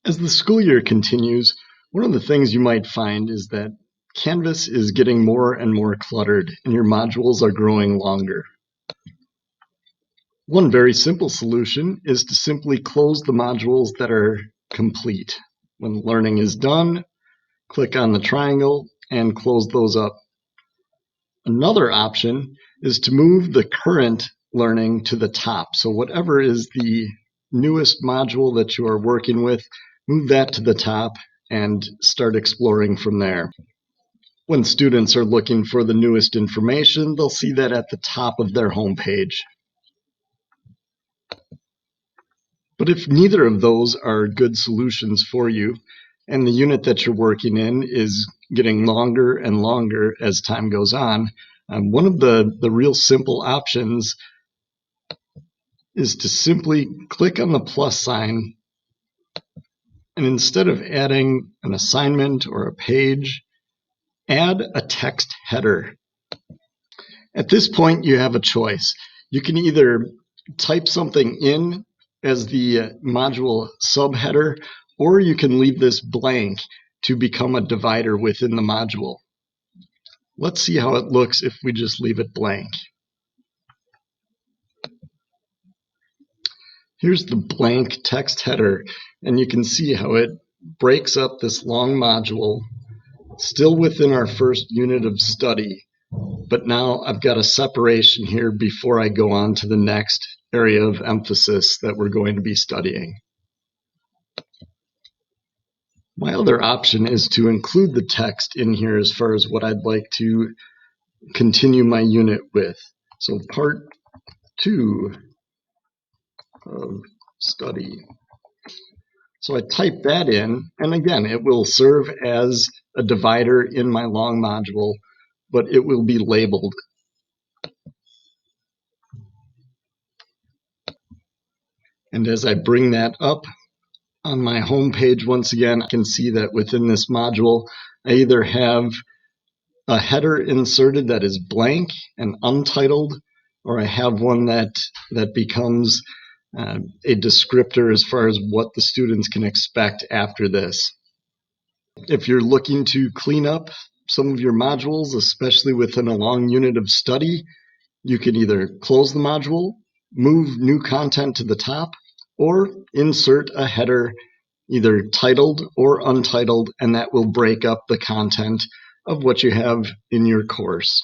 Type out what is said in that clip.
As the school year continues, one of the things you might find is that Canvas is getting more and more cluttered and your modules are growing longer. One very simple solution is to simply close the modules that are complete. When learning is done, click on the triangle and close those up. Another option is to move the current learning to the top. So whatever is the newest module that you are working with, move that to the top and start exploring from there. When students are looking for the newest information, they'll see that at the top of their homepage. But if neither of those are good solutions for you, and the unit that you're working in is getting longer and longer as time goes on, one of the real simple options is to simply click on the plus sign, and instead of adding an assignment or a page, add a text header. At this point, you have a choice. You can either type something in as the module subheader, or you can leave this blank to become a divider within the module. Let's see how it looks if we just leave it blank. Here's the blank text header, and you can see how it breaks up this long module, still within our first unit of study, but now I've got a separation here before I go on to the next area of emphasis that we're going to be studying. My other option is to include the text in here as far as what I'd like to continue my unit with. So part 2 of study. So I type that in, and again, it will serve as a divider in my long module, but it will be labeled. And as I bring that up on my home page, once again, I can see that within this module, I either have a header inserted that is blank and untitled, or I have one that becomes a descriptor as far as what the students can expect after this. If you're looking to clean up some of your modules, especially within a long unit of study, you can either close the module, move new content to the top, or insert a header either titled or untitled, and that will break up the content of what you have in your course.